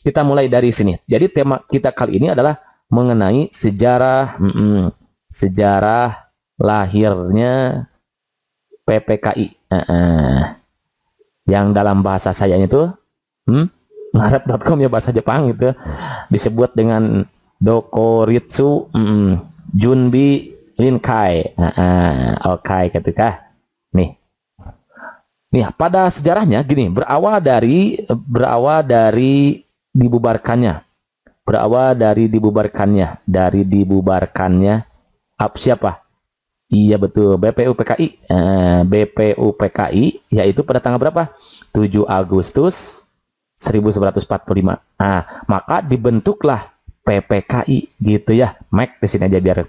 kita mulai dari sini. Jadi tema kita kali ini adalah mengenai sejarah sejarah lahirnya PPKI. Yang dalam bahasa saya itu ngarep.com ya, bahasa Jepang itu disebut dengan Dokoritsu Junbi Rinkai. Oke, ketika nih pada sejarahnya gini, berawal dari dibubarkannya siapa? Iya betul, BPUPKI. BPUPKI yaitu pada tanggal berapa? 7 Agustus 1945. Maka dibentuklah PPKI gitu ya. Mac di sini aja biar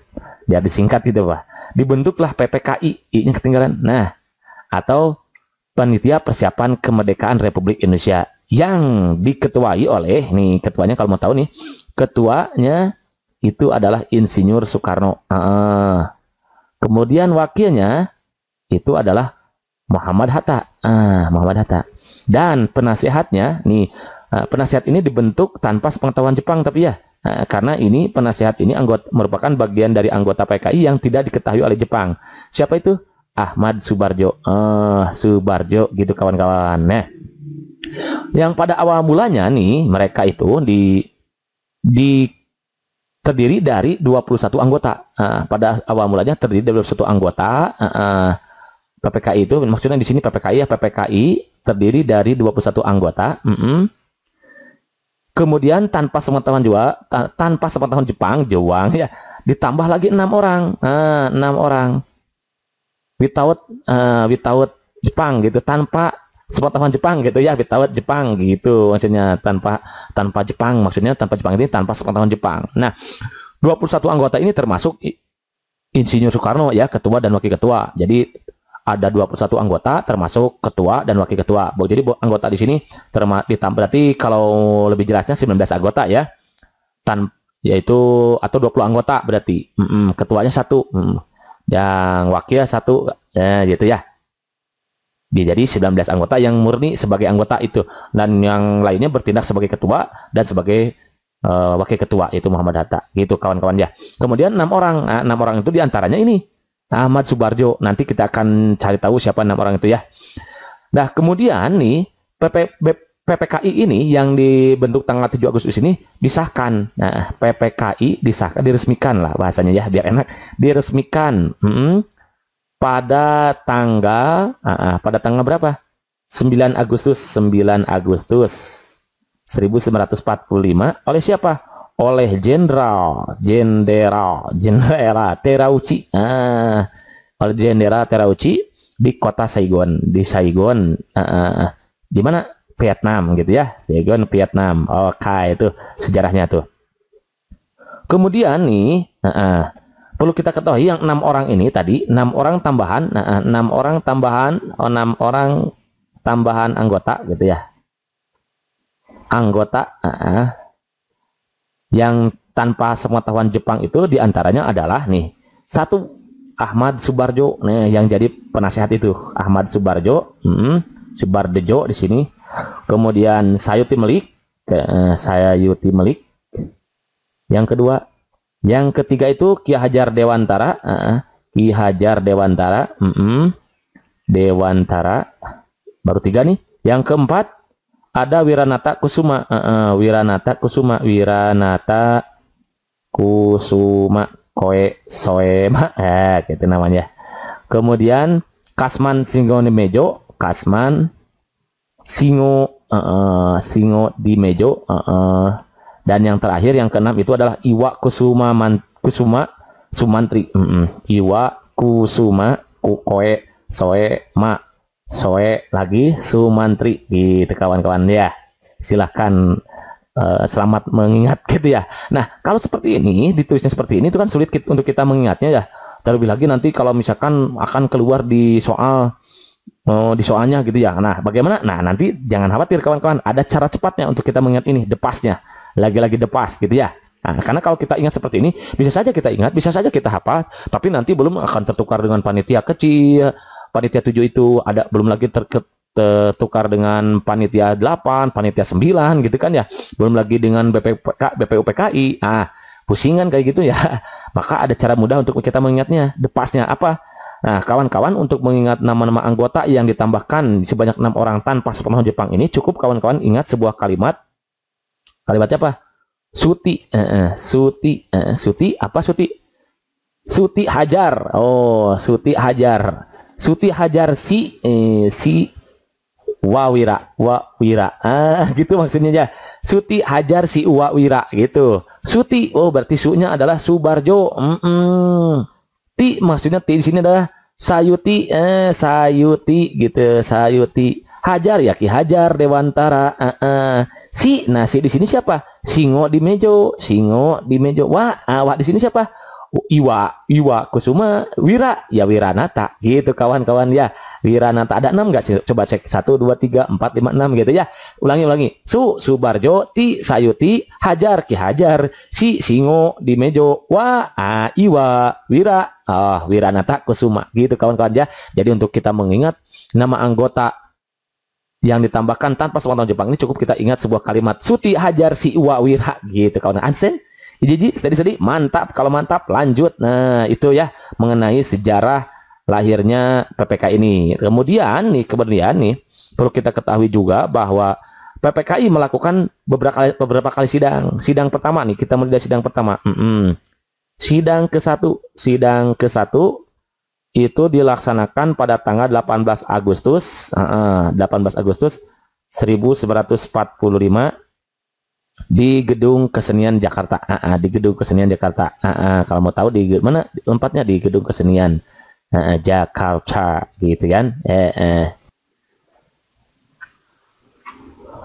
disingkat gitu, Pak. Dibentuklah PPKI, I-nya ketinggalan. Atau Panitia Persiapan Kemerdekaan Republik Indonesia yang diketuai oleh, nih ketuanya kalau mau tahu nih, ketuanya itu adalah Insinyur Soekarno. Kemudian wakilnya itu adalah Muhammad Hatta. Dan penasehatnya nih, penasihat ini dibentuk tanpa sepengetahuan Jepang tapi ya, karena ini penasihat ini merupakan bagian dari anggota PKI yang tidak diketahui oleh Jepang. Siapa itu? Ahmad Subarjo. Subarjo gitu kawan-kawan. Yang pada awal mulanya nih mereka itu terdiri dari 21 anggota. Pada awal mulanya terdiri dari 21 anggota. PPKI itu maksudnya di sini PPKI ya, PPKI terdiri dari 21 anggota. Kemudian tanpa sepengetahuan Jepang ya, ditambah lagi 6 orang. 6 orang. Without Jepang gitu, tanpa sepengetahuan Jepang gitu ya, without Jepang gitu maksudnya, tanpa Jepang, maksudnya tanpa Jepang ini tanpa sepengetahuan Jepang. 21 anggota ini termasuk Insinyur Soekarno ya, ketua dan wakil ketua. Jadi ada 21 anggota termasuk ketua dan wakil ketua. Jadi anggota di sini ditambah, berarti kalau lebih jelasnya 19 anggota ya. Yaitu atau 20 anggota berarti. Ketuanya 1. Yang wakil 1 ya gitu ya. Jadi 19 anggota yang murni sebagai anggota itu, dan yang lainnya bertindak sebagai ketua dan sebagai wakil ketua, itu Muhammad Hatta gitu kawan-kawan ya. Kemudian 6 orang itu diantaranya ini Ahmad Subarjo. Nanti kita akan cari tahu siapa 6 orang itu ya. Kemudian nih PPKI ini yang dibentuk tanggal 7 Agustus ini disahkan. PPKI disahkan, diresmikan lah bahasanya ya, biar enak. Diresmikan pada tanggal berapa? 9 Agustus 1945 oleh siapa? Oleh Jenderal Terauchi. Oleh Jenderal Terauchi di kota Saigon, di mana? Vietnam gitu ya, Saigon, Vietnam. Oke, itu sejarahnya tuh. Kemudian nih, perlu kita ketahui yang 6 orang ini tadi, 6 orang tambahan, 6 orang tambahan anggota gitu ya. Anggota yang tanpa sepengetahuan Jepang itu diantaranya adalah nih, 1 Ahmad Subarjo, yang jadi penasehat itu Ahmad Subarjo, Subardejo di sini. Kemudian Sayuti Melik. Yang kedua, yang ketiga itu Ki Hajar Dewantara. Dewantara. Baru 3 nih. Yang keempat ada Wiranata Kusuma. Wiranata Kusuma Koe Soema. Gitu namanya. Kemudian Kasman Singo di Mejo. Dan yang terakhir yang keenam itu adalah Iwa Kusuma Sumantri. Iwa Kusuma Koe Soe lagi Sumantri gitu kawan-kawan ya. Silahkan selamat mengingat gitu ya. Kalau seperti ini, ditulisnya seperti ini itu kan sulit untuk kita mengingatnya ya. Terlebih lagi nanti kalau misalkan akan keluar di soalnya gitu ya. Bagaimana? Nanti jangan khawatir kawan-kawan, ada cara cepatnya untuk kita mengingat ini, depasnya. Lagi-lagi depas gitu ya. Karena kalau kita ingat seperti ini, bisa saja kita ingat, bisa saja kita hafal, tapi nanti belum akan tertukar dengan panitia kecil, panitia 7 itu ada, belum lagi tukar dengan panitia 8, panitia 9 gitu kan ya. Belum lagi dengan BPUPKI. Pusingan kayak gitu ya. Maka ada cara mudah untuk kita mengingatnya. Depasnya apa? Nah, kawan-kawan, untuk mengingat nama-nama anggota yang ditambahkan sebanyak 6 orang tanpa sepengetahuan Jepang ini, cukup kawan-kawan ingat sebuah kalimat. Kalimatnya apa? Suti. Suti apa Suti? Suti Hajar. Oh, Suti Hajar. Suti Hajar si Wawira. Gitu maksudnya ya. Suti Hajar si Wawira gitu. Suti, oh berarti su-nya adalah Subarjo. Ti maksudnya ti di sini adalah Sayuti, Sayuti gitu, Sayuti. Hajar ya Ki Hajar Dewantara. Nah si di sini siapa? Singo di mejo, Wah di sini siapa? Iwa Kusuma Wira, ya Wiranata gitu kawan-kawan ya. Wiranata ada 6 nggak? Coba cek 1 2 3 4 5 6 gitu ya. Ulangi. Subarjo, Ti Sayuti, Hajar Ki Hajar, si Singo di mejo, Iwa Wira, Wiranata Kusuma gitu kawan-kawan ya. Jadi untuk kita mengingat nama anggota yang ditambahkan tanpa sepengetahuan Jepang ini, cukup kita ingat sebuah kalimat Suti Hajar si Iwa Wira gitu kawan. Ansen Iji, sedih, mantap. Kalau mantap, lanjut. Nah, itu ya mengenai sejarah lahirnya PPK ini. Kemudian nih, perlu kita ketahui juga bahwa PPKI melakukan beberapa kali sidang. Sidang pertama nih, kita mulai dari sidang pertama. Sidang ke-1 itu dilaksanakan pada tanggal 18 Agustus 1945 di Gedung Kesenian Jakarta. Di Gedung Kesenian Jakarta. Kalau mau tahu di mana tempatnya, di Gedung Kesenian Jakarta gitu kan.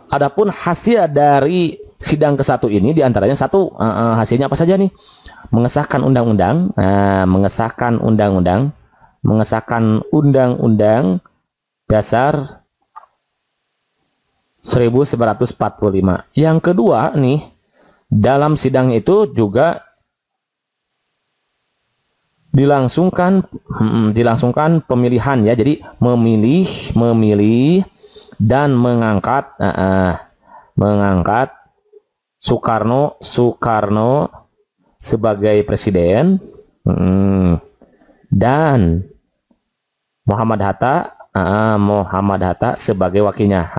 Adapun hasil dari sidang ke-1 ini diantaranya hasilnya apa saja nih? Mengesahkan undang-undang, mengesahkan undang-undang dasar 1945. Yang kedua nih, dalam sidang itu juga dilangsungkan pemilihan ya. Jadi memilih dan mengangkat Soekarno sebagai presiden, dan Muhammad Hatta sebagai wakilnya.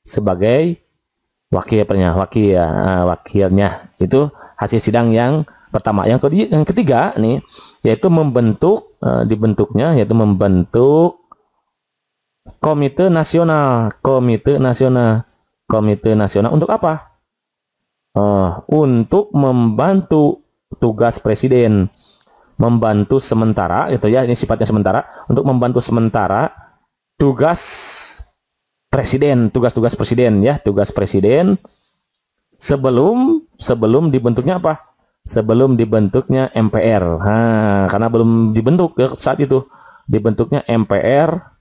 Sebagai wakilnya. Itu hasil sidang yang pertama. Yang ketiga nih, yaitu membentuk komite nasional. Untuk apa? Untuk membantu tugas presiden, membantu sementara gitu ya. Ini sifatnya sementara, untuk membantu sementara tugas-tugas presiden ya, tugas presiden sebelum dibentuknya apa? Sebelum dibentuknya MPR. Karena belum dibentuk saat itu, dibentuknya MPR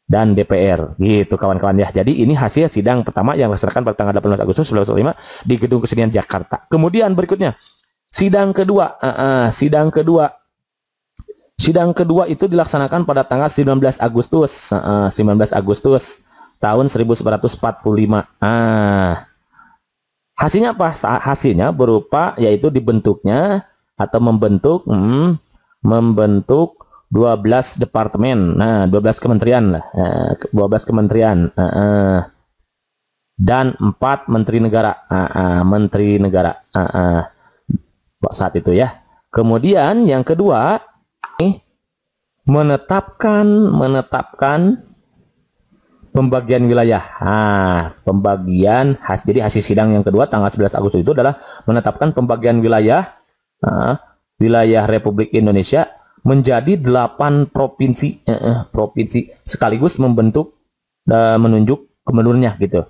dan DPR gitu kawan-kawan ya. Jadi ini hasil sidang pertama yang dilaksanakan pada tanggal 18 Agustus 1945 di Gedung Kesenian Jakarta. Kemudian berikutnya sidang kedua itu dilaksanakan pada tanggal 19 Agustus tahun 1945. Hasilnya apa? Hasilnya berupa yaitu dibentuknya atau membentuk 12 departemen. 12 kementerian lah. 12 kementerian. Dan 4 menteri negara. Saat itu ya. Kemudian yang kedua menetapkan pembagian wilayah. Jadi hasil sidang yang kedua tanggal 11 Agustus itu adalah menetapkan pembagian wilayah Republik Indonesia menjadi 8 provinsi, sekaligus menunjuk gubernurnya gitu.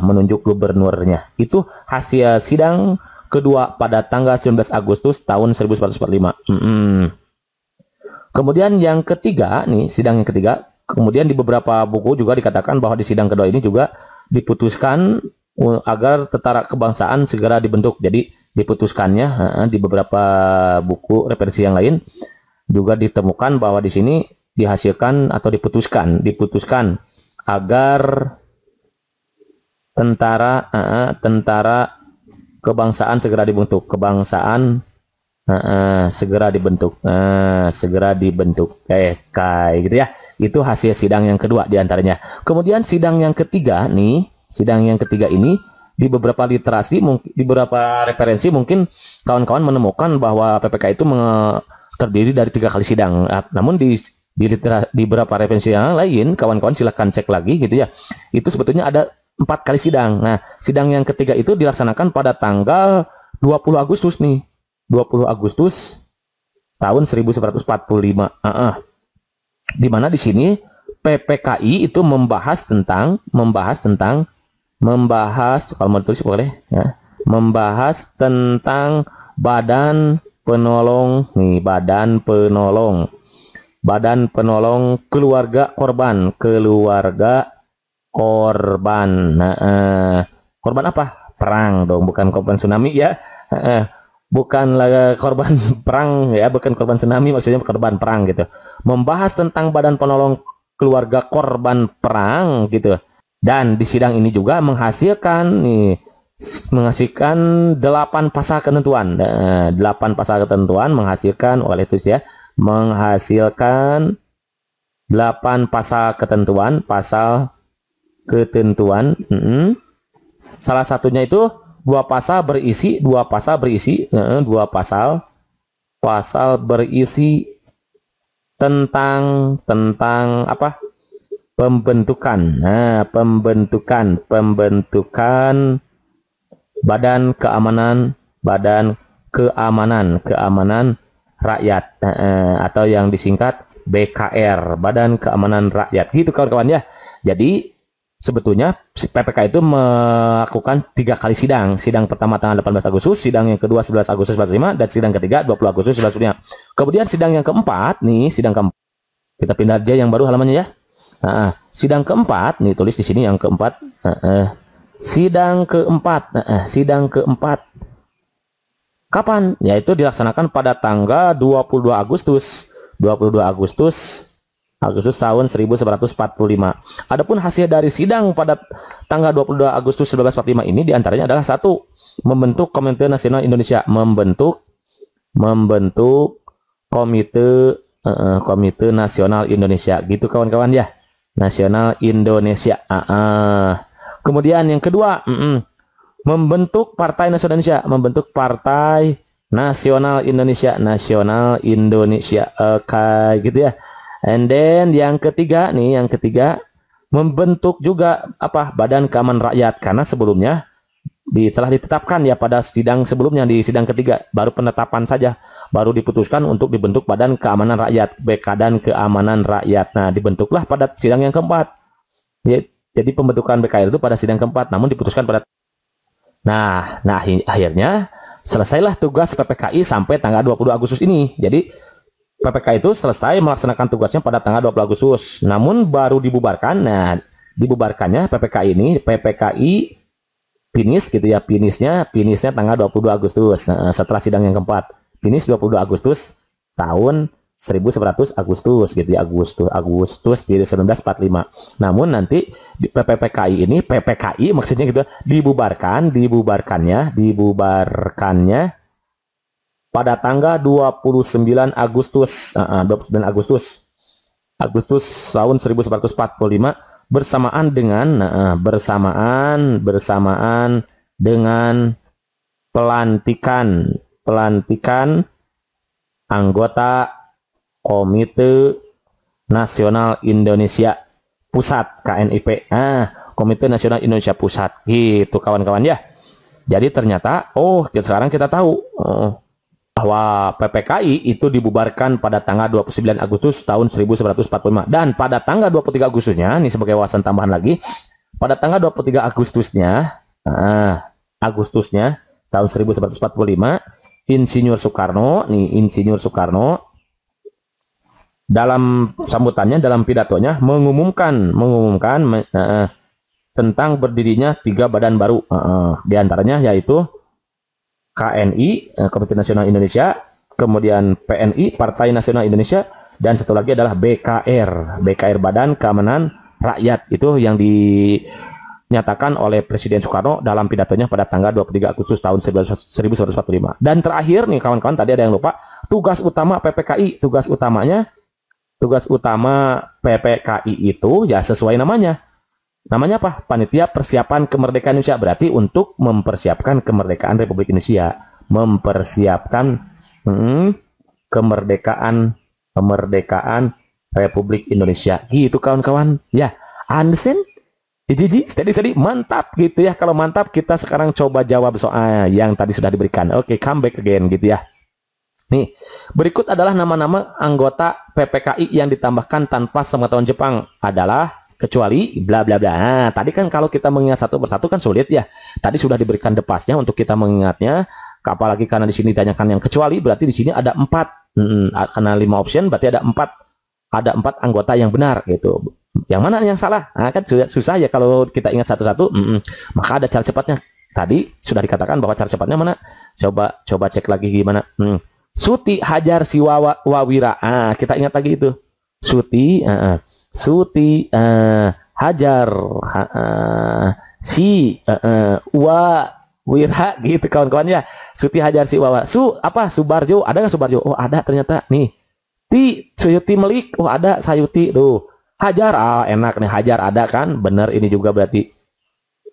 Menunjuk gubernurnya. Itu hasil sidang kedua pada tanggal 19 Agustus tahun 1945. Kemudian yang ketiga nih, sidang yang ketiga. Kemudian di beberapa buku juga dikatakan bahwa di sidang kedua ini juga diputuskan agar tentara kebangsaan segera dibentuk. Jadi diputuskannya di beberapa buku referensi yang lain juga ditemukan bahwa di sini dihasilkan atau diputuskan agar tentara kebangsaan segera dibentuk, segera dibentuk, kayak gitu ya. Itu hasil sidang yang kedua diantaranya. Kemudian sidang yang ketiga nih, ini di beberapa literasi, di beberapa referensi mungkin kawan-kawan menemukan bahwa PPK itu terdiri dari 3 kali sidang. Namun di beberapa referensi yang lain, kawan-kawan silahkan cek lagi gitu ya. Itu sebetulnya ada 4 kali sidang. Nah, sidang yang ketiga itu dilaksanakan pada tanggal 20 Agustus nih. 20 Agustus tahun 1945. Di mana di sini PPKI itu membahas kalau mau tulis boleh ya, membahas tentang badan penolong keluarga korban. Korban apa? Perang dong, bukan korban tsunami ya. Bukan korban perang ya, bukan korban tsunami, maksudnya korban perang gitu. Membahas tentang badan penolong keluarga korban perang gitu. Dan di sidang ini juga menghasilkan 8 pasal ketentuan. 8 pasal ketentuan menghasilkan menghasilkan 8 pasal ketentuan. Salah satunya itu 2 pasal berisi tentang apa? Pembentukan badan keamanan rakyat, atau yang disingkat BKR, Badan Keamanan Rakyat, gitu kawan-kawan ya. Jadi sebetulnya PPK itu melakukan 3 kali sidang. Sidang pertama tanggal 18 Agustus, sidang yang kedua 11 Agustus 45, dan sidang ketiga 20 Agustus 1945. Kemudian sidang yang keempat nih, kita pindah aja yang baru halamannya ya. Sidang keempat nih, tulis di sini yang keempat. Sidang keempat kapan? Yaitu dilaksanakan pada tanggal 22 Agustus tahun 1945. Adapun hasil dari sidang pada tanggal 22 Agustus 1945 ini diantaranya adalah 1. Membentuk Komite Nasional Indonesia, membentuk Komite Nasional Indonesia, gitu kawan-kawan ya. Nasional Indonesia. Kemudian yang kedua, membentuk Partai Nasional Indonesia, membentuk Partai Nasional Indonesia, kayak gitu ya. And then yang ketiga, membentuk juga Badan Keamanan Rakyat, karena sebelumnya telah ditetapkan ya pada sidang sebelumnya, di sidang ketiga baru penetapan saja, baru diputuskan untuk dibentuk Badan Keamanan Rakyat, Badan Keamanan Rakyat. Nah, dibentuklah pada sidang yang keempat. Jadi pembentukan BKR itu pada sidang keempat, namun diputuskan pada akhirnya selesailah tugas PPKI sampai tanggal 20 Agustus ini. Jadi PPK itu selesai melaksanakan tugasnya pada tanggal 20 Agustus, namun baru dibubarkan. Nah, dibubarkannya PPKI finish gitu ya, finishnya tanggal 22 Agustus setelah sidang yang keempat. Finish 22 Agustus tahun 1900 Agustus gitu ya, Agustus di 1945. Namun nanti di PPKI maksudnya gitu, dibubarkannya pada tanggal 29 Agustus tahun 1945, bersamaan dengan pelantikan anggota Komite Nasional Indonesia Pusat, KNIP. Komite Nasional Indonesia Pusat, gitu kawan-kawan ya. Jadi ternyata sekarang kita tahu bahwa PPKI itu dibubarkan pada tanggal 29 Agustus tahun 1945, dan pada tanggal 23 Agustusnya, ini sebagai wawasan tambahan lagi, pada tanggal 23 Agustusnya tahun 1945, Insinyur Soekarno dalam sambutannya, dalam pidatonya mengumumkan tentang berdirinya 3 badan baru, diantaranya yaitu KNI, Komite Nasional Indonesia, kemudian PNI, Partai Nasional Indonesia, Dan satu lagi adalah BKR, BKR Badan Keamanan Rakyat. Itu yang dinyatakan oleh Presiden Soekarno dalam pidatonya pada tanggal 23 Agustus tahun 1945. Dan terakhir nih kawan-kawan, tadi ada yang lupa, tugas utama PPKI. Tugas utama PPKI itu ya sesuai namanya. Namanya apa? Panitia Persiapan Kemerdekaan Indonesia. Berarti untuk mempersiapkan kemerdekaan Republik Indonesia. Mempersiapkan kemerdekaan Republik Indonesia. Gitu kawan-kawan. Ya, understand? Jiji, steady, mantap gitu ya. Kalau mantap, kita sekarang coba jawab soal yang tadi sudah diberikan. Oke, come back again gitu ya. Nih, berikut adalah nama-nama anggota PPKI yang ditambahkan tanpa sepengetahuan Jepang adalah kecuali bla bla bla. Nah, tadi kan kalau kita mengingat satu persatu kan sulit ya. Tadi sudah diberikan depasnya untuk kita mengingatnya. Apalagi karena di sini ditanyakan yang kecuali, berarti di sini ada 4. Karena 5 option berarti ada 4. Ada 4 anggota yang benar gitu. Yang mana yang salah? Nah, kan susah ya kalau kita ingat satu-satu. Maka ada cara cepatnya. Tadi sudah dikatakan bahwa cara cepatnya mana? Coba cek lagi gimana. Suti Hajar Siwawira. Kita ingat lagi itu. Suti Hajar Wira gitu kawan-kawan ya. Suti Hajar Siwawira. Subarjo, ada nggak Subarjo? Oh, ada ternyata nih. Sayuti Melik, oh ada Sayuti tuh. Hajar, enak nih, Hajar ada kan? Bener ini juga berarti.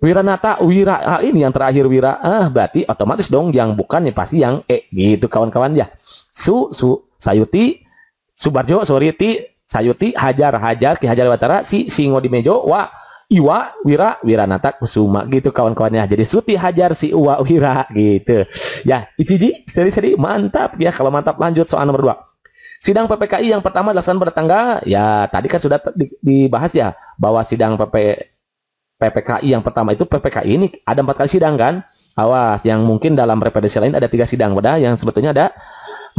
Wiranata, Wira, ini yang terakhir Wira. Berarti otomatis dong yang bukan ya pasti yang gitu kawan-kawan ya. Sayuti, Subarjo, Sayuti, Hajar, Ki Hajar Watara, Singo di Mejo, Iwa, Wiranata Kusuma gitu kawan-kawannya. Jadi Suti Hajar Wira gitu. Ya, Ichiji, seri-seri mantap ya. Kalau mantap lanjut soal nomor 2. Sidang PPKI yang pertama dilaksanakan pada tanggal, ya tadi kan sudah dibahas ya, bahwa sidang PPKI yang pertama itu PPKI ini ada 4 kali sidang kan. Awas, yang mungkin dalam referensi lain ada 3 sidang, padahal yang sebetulnya ada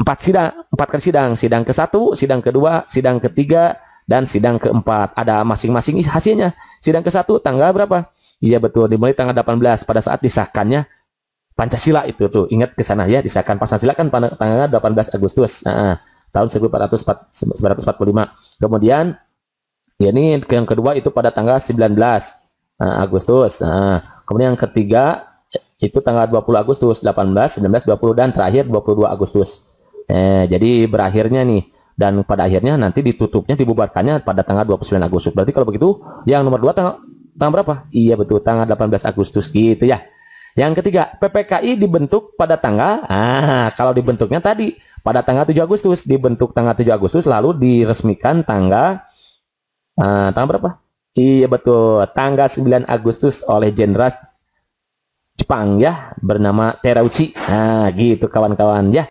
4 kali sidang. Sidang ke-1, sidang ke-2, sidang ke-3, dan sidang ke-4. Ada masing-masing hasilnya. Sidang ke-1 tanggal berapa? Iya betul, dimulai tanggal 18 pada saat disahkannya Pancasila itu tuh. Ingat ke sana ya, disahkan Pancasila kan pada tanggal 18 Agustus. Tahun 1945. Kemudian ya ini yang kedua itu pada tanggal 19 Agustus. Kemudian yang ketiga itu tanggal 20 Agustus, 18, 19, 20 dan terakhir 22 Agustus. Jadi berakhirnya nih, dan pada akhirnya nanti ditutupnya, dibubarkannya pada tanggal 29 Agustus. Berarti kalau begitu yang nomor 2 tanggal berapa? Iya betul, tanggal 18 Agustus gitu ya. Yang ketiga, PPKI dibentuk pada tanggal, kalau dibentuknya tadi pada tanggal 7 Agustus, dibentuk tanggal 7 Agustus lalu diresmikan tanggal berapa? Iya betul, tanggal 9 Agustus oleh Jenderal Jepang ya, bernama Terauchi. Gitu kawan-kawan ya.